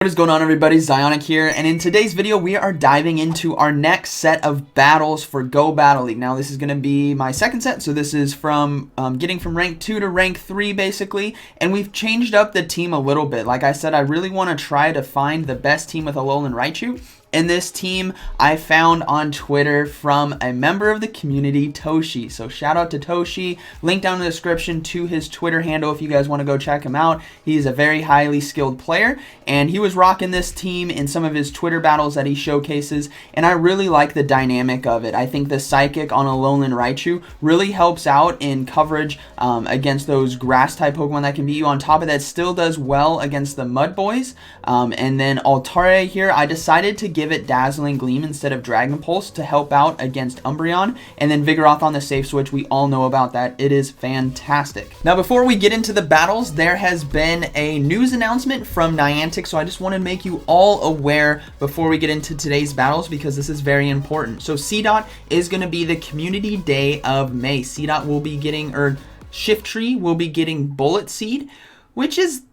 What is going on, everybody? Zyonik here, and in today's video we are diving into our next set of battles for Go Battle League. Now this is going to be my second set, so this is from getting from rank 2 to rank 3 basically, and we've changed up the team a little bit. Like I said, I really want to try to find the best team with Alolan Raichu. And this team I found on Twitter from a member of the community, Toshi. So shout out to Toshi. Link down in the description to his Twitter handle if you guys want to go check him out. He's a very highly skilled player, and he was rocking this team in some of his Twitter battles that he showcases, and I really like the dynamic of it. I think the Psychic on Alolan Raichu really helps out in coverage against those grass-type Pokemon that can beat you. On top of that, still does well against the Mud Boys. And then Altaria here, I decided to give it Dazzling Gleam instead of Dragon Pulse to help out against Umbreon, and then Vigoroth on the safe switch. We all know about that. It is fantastic. Now before we get into the battles, there has been a news announcement from Niantic, so I just want to make you all aware before we get into today's battles because this is very important. So CDOT is going to be the community day of May. CDOT will be getting, or Shiftry will be getting Bullet Seed, which is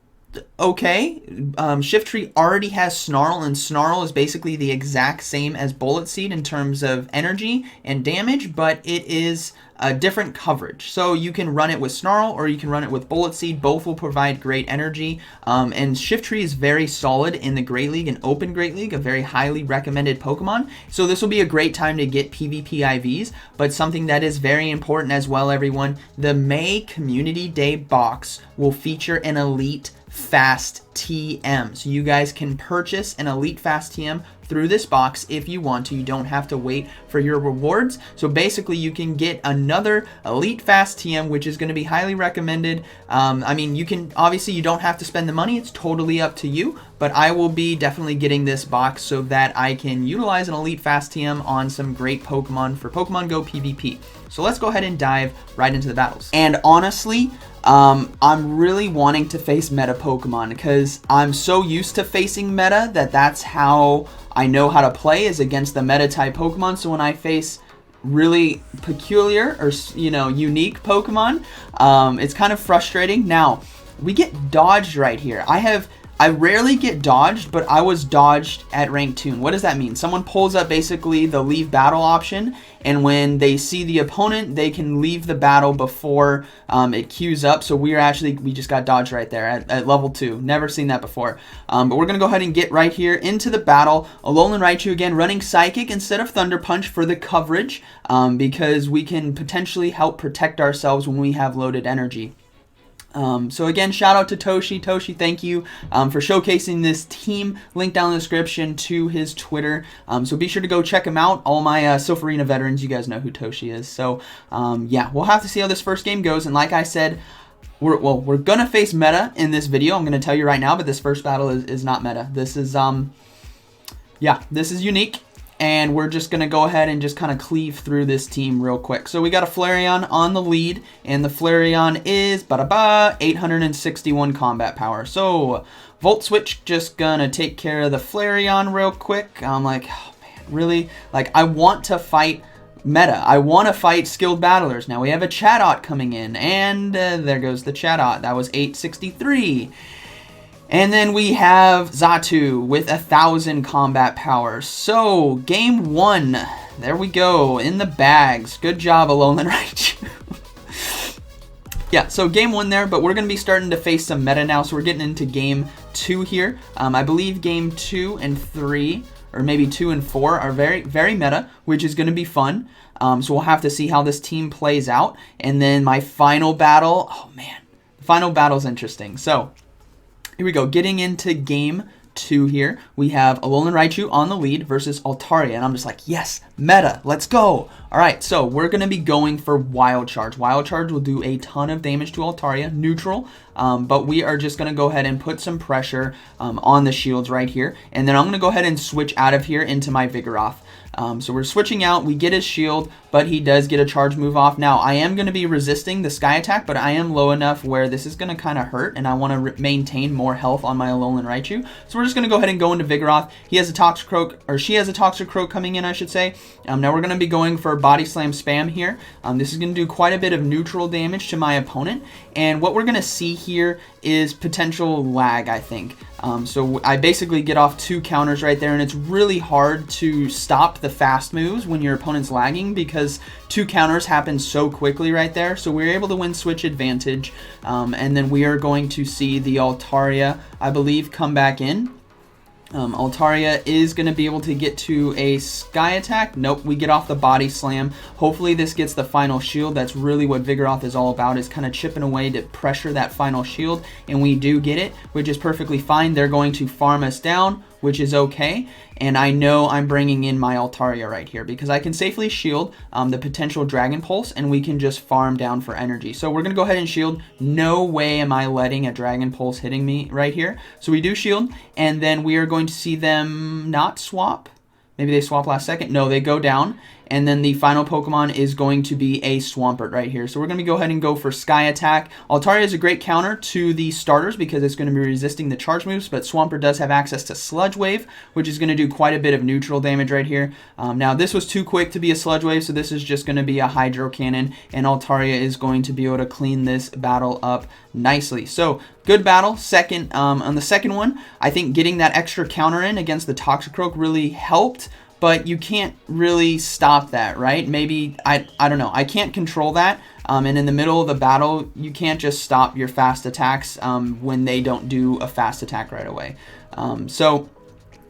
okay. Shiftry already has Snarl, and Snarl is basically the exact same as Bullet Seed in terms of energy and damage, but it is a different coverage. So you can run it with Snarl or you can run it with Bullet Seed. Both will provide great energy. And Shiftry is very solid in the Great League and Open Great League, a very highly recommended Pokemon. So this will be a great time to get PvP IVs, but something that is very important as well, everyone, the May Community Day box will feature an Elite Fast TM. So you guys can purchase an Elite Fast TM through this box if you want to. You don't have to wait for your rewards. So basically you can get another Elite Fast TM, which is going to be highly recommended. I mean, you can, obviously you don't have to spend the money. It's totally up to you, but I will be definitely getting this box so that I can utilize an Elite Fast TM on some great Pokemon for Pokemon Go PvP. So let's go ahead and dive right into the battles. And honestly, I'm really wanting to face meta Pokemon because I'm so used to facing meta that that's how I know how to play, is against the meta type Pokemon. So when I face really peculiar or, you know, unique Pokemon, it's kind of frustrating. Now, we get dodged right here. I rarely get dodged, but I was dodged at rank 2. What does that mean? Someone pulls up basically the leave battle option, and when they see the opponent, they can leave the battle before it queues up. So we just got dodged right there at level 2. Never seen that before. But we're going to go ahead and get right here into the battle. Alolan Raichu again running Psychic instead of Thunder Punch for the coverage because we can potentially help protect ourselves when we have loaded energy. So again, shout out to Toshi. Toshi, thank you for showcasing this team. Link down in the description to his Twitter. So be sure to go check him out. All my Silpharina veterans, you guys know who Toshi is. So yeah, we'll have to see how this first game goes. And like I said, we're going to face meta in this video. I'm going to tell you right now, but this first battle is not meta. This is, yeah, this is unique. And we're just going to go ahead and just kind of cleave through this team real quick. So we got a Flareon on the lead, and the Flareon is 861 combat power. So Volt Switch just going to take care of the Flareon real quick. I'm like, oh man, really? Like, I want to fight meta. I want to fight skilled battlers. Now we have a Chatot coming in, and there goes the Chatot. That was 863. And then we have Xatu with 1,000 combat power. So, game 1. There we go. In the bags. Good job, Alolan Raichu. Yeah, so game 1 there, but we're going to be starting to face some meta now. So we're getting into game 2 here. I believe game 2 and 3, or maybe 2 and 4, are very, very meta, which is going to be fun. So we'll have to see how this team plays out. And then my final battle. Oh, man. The final battle's interesting. So here we go, getting into game 2 here. We have Alolan Raichu on the lead versus Altaria, and I'm just like, yes, meta, let's go. All right, so we're going to be going for Wild Charge. Wild Charge will do a ton of damage to Altaria, neutral, but we are just going to go ahead and put some pressure on the shields right here, and then I'm going to go ahead and switch out of here into my Vigoroth. So we're switching out. We get his shield, but he does get a charge move off. Now, I am going to be resisting the Sky Attack, but I am low enough where this is going to kind of hurt, and I want to maintain more health on my Alolan Raichu. So we're just going to go ahead and go into Vigoroth. He has a Toxicroak, or she has a Toxicroak coming in, I should say. Now we're going to be going for Body Slam spam here. This is going to do quite a bit of neutral damage to my opponent, and what we're going to see here is potential lag, I think. So I basically get off 2 counters right there, and it's really hard to stop the fast moves when your opponent's lagging because 2 counters happen so quickly right there. So we're able to win switch advantage, and then we are going to see the Altaria, I believe, come back in. Altaria is going to be able to get to a Sky Attack. Nope, we get off the Body Slam. Hopefully this gets the final shield. That's really what Vigoroth is all about, is kind of chipping away to pressure that final shield, and we do get it, which is perfectly fine. They're going to farm us down, which is okay, and I know I'm bringing in my Altaria right here because I can safely shield the potential Dragon Pulse, and we can just farm down for energy. So we're going to go ahead and shield. No way am I letting a Dragon Pulse hitting me right here. So we do shield, and then we are going to see them not swap. Maybe they swap last second. No, they go down. And then the final Pokemon is going to be a Swampert right here. So we're going to go ahead and go for Sky Attack. Altaria is a great counter to the starters because it's going to be resisting the charge moves, but Swampert does have access to Sludge Wave, which is going to do quite a bit of neutral damage right here. Now, this was too quick to be a Sludge Wave, so this is just going to be a Hydro Cannon, and Altaria is going to be able to clean this battle up nicely. So, good battle. Second, on the second one, I think getting that extra counter in against the Toxicroak really helped, but you can't really stop that, right? Maybe, I don't know. I can't control that. And in the middle of the battle, you can't just stop your fast attacks when they don't do a fast attack right away. So,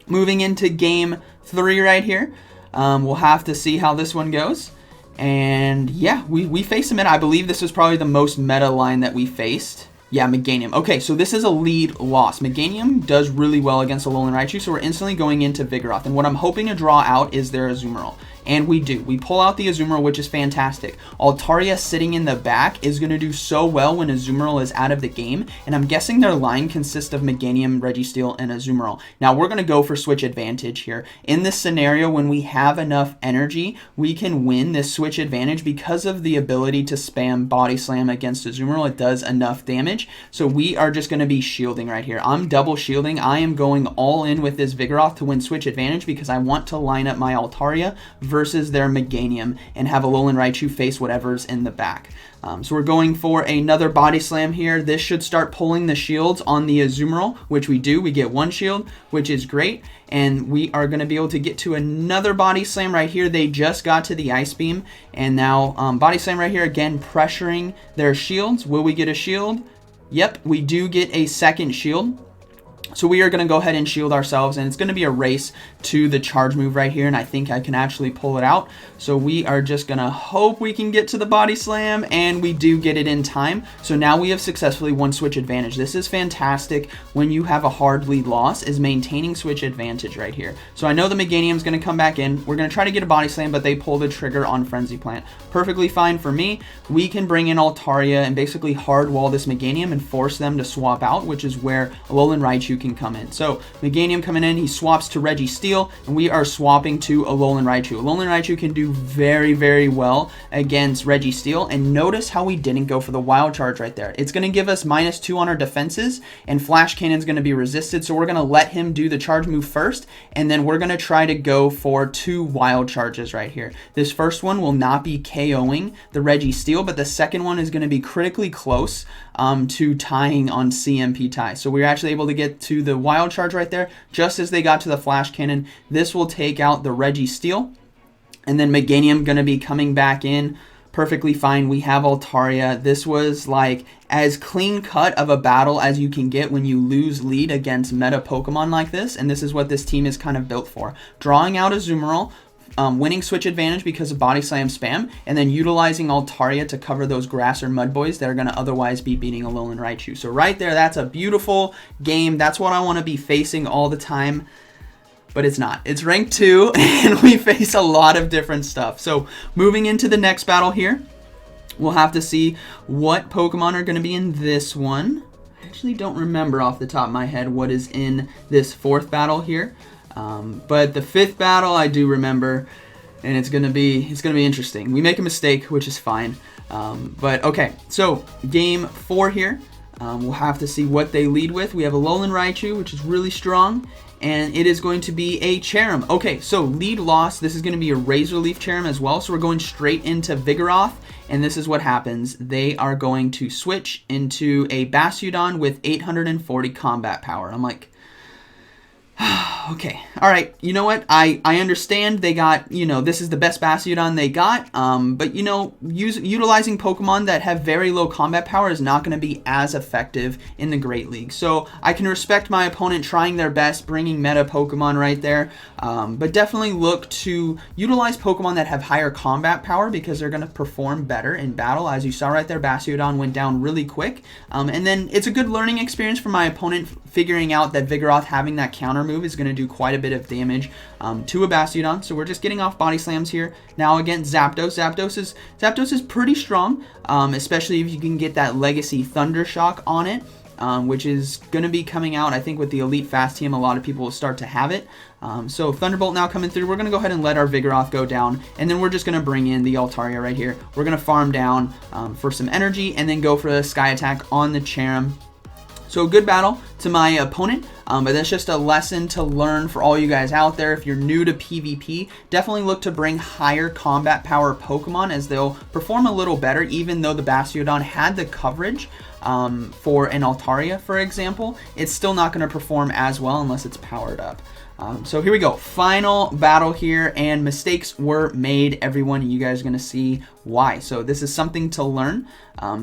moving into game 3 right here, we'll have to see how this one goes. And yeah, we faced him in, I believe this was probably the most meta line that we faced. Yeah, Meganium. Okay, so this is a lead loss. Meganium does really well against Alolan Raichu, so we're instantly going into Vigoroth. And what I'm hoping to draw out is their Azumarill. And we do. We pull out the Azumarill, which is fantastic. Altaria sitting in the back is going to do so well when Azumarill is out of the game. And I'm guessing their line consists of Meganium, Registeel, and Azumarill. Now, we're going to go for switch advantage here. In this scenario, when we have enough energy, we can win this switch advantage because of the ability to spam Body Slam against Azumarill. It does enough damage. So we are just going to be shielding right here. I'm double shielding. I am going all in with this Vigoroth to win switch advantage because I want to line up my Altaria versus their Meganium and have Alolan Raichu face whatever's in the back. So we're going for another Body Slam here. This should start pulling the shields on the Azumarill, which we do. We get 1 shield, which is great. And we are going to be able to get to another Body Slam right here. They just got to the Ice Beam. And now Body Slam right here, again, pressuring their shields. Will we get a shield? Yep, we do get a second shield. So we are going to go ahead and shield ourselves, and it's going to be a race to the charge move right here, and I think I can actually pull it out. So we are just going to hope we can get to the Body Slam, and we do get it in time. So now we have successfully won switch advantage. This is fantastic when you have a hard lead loss, is maintaining switch advantage right here. So I know the Meganium is going to come back in. We're going to try to get a Body Slam, but they pull the trigger on Frenzy Plant. Perfectly fine for me. We can bring in Altaria and basically hard wall this Meganium and force them to swap out, which is where Alolan Raichu can come in. So Meganium coming in, he swaps to Registeel, and we are swapping to Alolan Raichu. Alolan Raichu can do very, very well against Registeel, and notice how we didn't go for the Wild Charge right there. It's going to give us -2 on our defenses, and Flash Cannon's going to be resisted, so we're going to let him do the charge move first, and then we're going to try to go for 2 Wild Charges right here. This first one will not be KOing the Registeel, but the second one is going to be critically close to tying on CMP tie. So we're actually able to get to the Wild Charge right there just as they got to the Flash Cannon. This will take out the Registeel, and then Meganium going to be coming back in perfectly fine. We have Altaria. This was like as clean cut of a battle as you can get when you lose lead against meta Pokemon like this, and this is what this team is kind of built for. Drawing out Azumarill, winning switch advantage because of Body Slam spam, and then utilizing Altaria to cover those grass or mud boys that are going to otherwise be beating Alolan Raichu. So right there, that's a beautiful game. That's what I want to be facing all the time, but it's not. It's rank 2, and we face a lot of different stuff. So moving into the next battle here, we'll have to see what Pokemon are going to be in this one. I actually don't remember off the top of my head what is in this 4th battle here. But the 5th battle I do remember, and it's gonna be interesting. We make a mistake, which is fine. But okay, so game 4 here. We'll have to see what they lead with. We have Alolan Raichu, which is really strong, and it is going to be a Cherim. Okay, so lead loss. This is going to be a Razor Leaf Cherim as well, so we're going straight into Vigoroth, and this is what happens. They are going to switch into a Bastiodon with 840 combat power. I'm like, okay, all right, you know what, I understand they got, this is the best Bastiodon they got, but, utilizing Pokemon that have very low combat power is not going to be as effective in the Great League. So I can respect my opponent trying their best, bringing meta Pokemon right there, but definitely look to utilize Pokemon that have higher combat power because they're going to perform better in battle. As you saw right there, Bastiodon went down really quick, and then it's a good learning experience for my opponent figuring out that Vigoroth having that counter move is going to do quite a bit of damage to a Bastiodon. So we're just getting off body slams here. Now against Zapdos. Zapdos is pretty strong, especially if you can get that Legacy Thunder Shock on it, which is going to be coming out, I think, with the Elite Fast Team. A lot of people will start to have it. So Thunderbolt now coming through. We're going to go ahead and let our Vigoroth go down, and then we're just going to bring in the Altaria right here. We're going to farm down for some energy, and then go for the Sky Attack on the Cherim. So good battle to my opponent, but that's just a lesson to learn for all you guys out there. If you're new to PvP, definitely look to bring higher combat power Pokemon, as they'll perform a little better, even though the Bastiodon had the coverage for an Altaria, for example. It's still not going to perform as well unless it's powered up. So here we go, final battle here, and mistakes were made, everyone, and you guys are going to see why. So this is something to learn.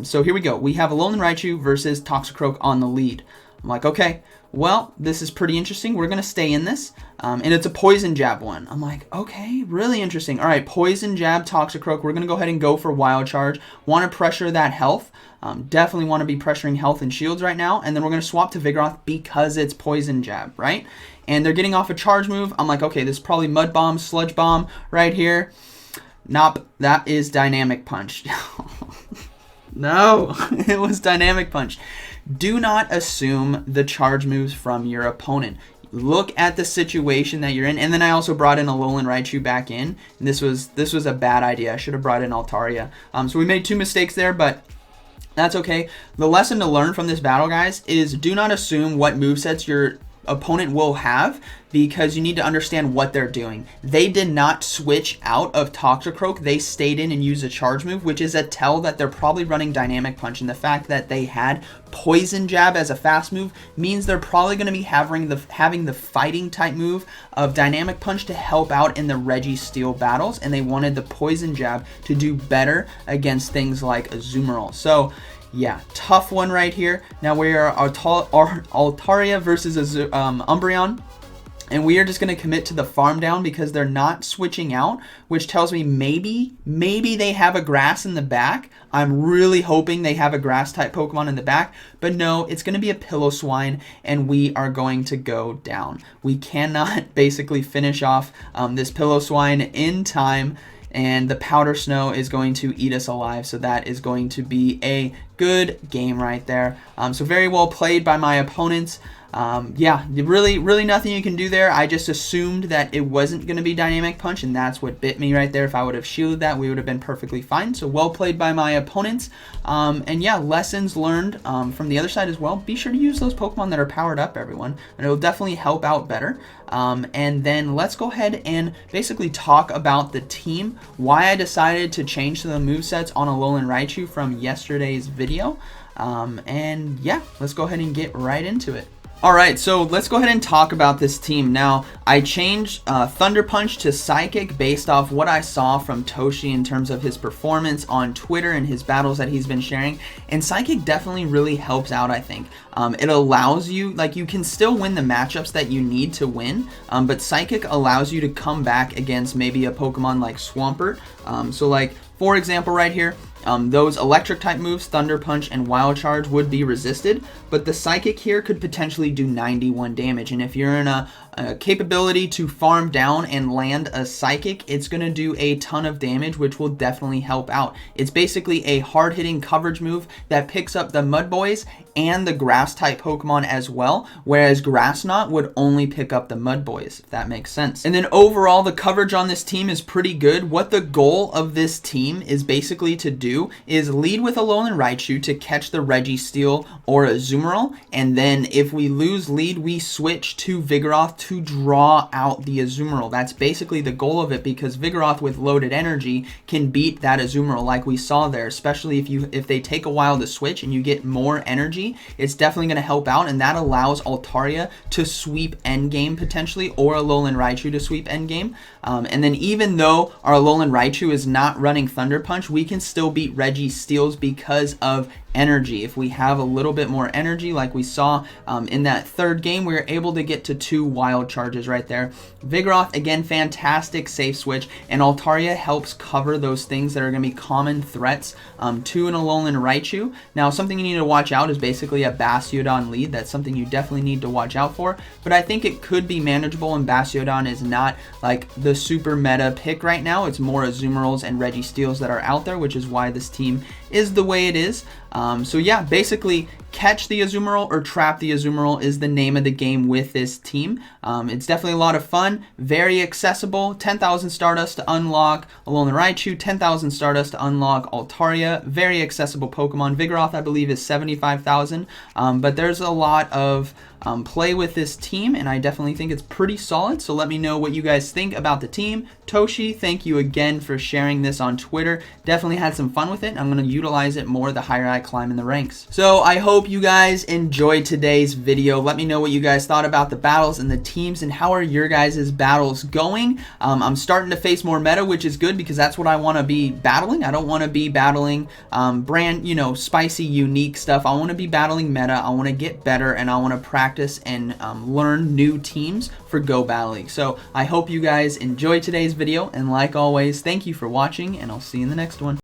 So here we go. We have Alolan Raichu versus Toxicroak on the lead. I'm like, okay, well, this is pretty interesting. We're going to stay in this, and it's a Poison Jab one. I'm like, okay, really interesting. All right, Poison Jab, Toxicroak. We're going to go ahead and go for Wild Charge. Want to pressure that health. Definitely want to be pressuring health and shields right now, and then we're going to swap to Vigoroth because it's Poison Jab, right? And they're getting off a charge move. I'm like, okay, this is probably Mud Bomb, Sludge Bomb right here. Nope, that is Dynamic Punch. No, it was Dynamic Punch. Do not assume the charge moves from your opponent. Look at the situation that you're in. And then I also brought in Alolan Raichu back in. And this was a bad idea. I should have brought in Altaria. So we made two mistakes there, but that's okay. The lesson to learn from this battle, guys, is do not assume what movesets your opponent will have, because you need to understand what they're doing. They did not switch out of Toxicroak. They stayed in and used a charge move, which is a tell that they're probably running Dynamic Punch. And the fact that they had Poison Jab as a fast move means they're probably going to be having the fighting type move of Dynamic Punch to help out in the Registeel battles, and they wanted the Poison Jab to do better against things like Azumarill. So yeah, tough one right here. Now we are Altaria versus Umbreon. And we are just going to commit to the farm down because they're not switching out, which tells me maybe they have a grass in the back. I'm really hoping they have a grass type Pokemon in the back, but no, it's going to be a Piloswine, and we are going to go down. We cannot basically finish off this Piloswine in time, and the Powder Snow is going to eat us alive, so that is going to be a good game right there. So very well played by my opponents. Yeah, really nothing you can do there. I just assumed that it wasn't going to be Dynamic Punch, and that's what bit me right there. If I would have shielded that, we would have been perfectly fine. So well played by my opponents. And yeah, lessons learned from the other side as well. Be sure to use those Pokemon that are powered up, everyone, and it will definitely help out better. And then let's go ahead and basically talk about the team, why I decided to change to the movesets on Alolan Raichu from yesterday's video. And yeah, let's go ahead and get right into it. Alright, so let's go ahead and talk about this team. Now, I changed Thunder Punch to Psychic based off what I saw from Toshi in terms of his performance on Twitter and his battles that he's been sharing. And Psychic definitely really helps out, I think. It allows you, like, you can still win the matchups that you need to win, but Psychic allows you to come back against maybe a Pokemon like Swampert. So, like, for example, right here, those electric type moves, Thunder Punch and Wild Charge, would be resisted, but the Psychic here could potentially do 91 damage. And if you're in a capability to farm down and land a Psychic, it's going to do a ton of damage, which will definitely help out. It's basically a hard-hitting coverage move that picks up the Mud Boys and the grass type Pokemon as well, whereas Grass Knot would only pick up the Mud Boys, if that makes sense. And then overall, the coverage on this team is pretty good. What the goal of this team is basically to do do is lead with Alolan Raichu to catch the Registeel or Azumarill, and then if we lose lead, we switch to Vigoroth to draw out the Azumarill. That's basically the goal of it, because Vigoroth with loaded energy can beat that Azumarill like we saw there, especially if they take a while to switch and you get more energy. It's definitely going to help out, and that allows Altaria to sweep endgame potentially, or Alolan Raichu to sweep endgame. And then even though our Alolan Raichu is not running Thunder Punch, we can still beat Registeels because of energy. If we have a little bit more energy, like we saw in that third game, we were able to get to 2 wild charges right there. Vigoroth, again, fantastic safe switch, and Altaria helps cover those things that are going to be common threats to an Alolan Raichu. Now, something you need to watch out is basically a Bastiodon lead. That's something you definitely need to watch out for, but I think it could be manageable, and Bastiodon is not like the super meta pick right now. It's more Azumarills and Registeels that are out there, which is why this team is the way it is. So yeah, basically catch the Azumarill or trap the Azumarill is the name of the game with this team. It's definitely a lot of fun, very accessible. 10,000 Stardust to unlock Alolan Raichu, 10,000 Stardust to unlock Altaria. Very accessible Pokemon. Vigoroth, I believe, is 75,000. But there's a lot of play with this team, and I definitely think it's pretty solid. So let me know what you guys think about the team. Toshi, thank you again for sharing this on Twitter. Definitely had some fun with it. I'm going to utilize it more the higher I climb in the ranks. So I hope you guys enjoyed today's video. Let me know what you guys thought about the battles and the teams, and how are your guys' battles going. I'm starting to face more meta, which is good, because that's what I want to be battling. I don't want to be battling brand, spicy, unique stuff. I want to be battling meta. I want to get better, and I want to practice and learn new teams for Go Battle League. So I hope you guys enjoyed today's video, and like always, thank you for watching, and I'll see you in the next one.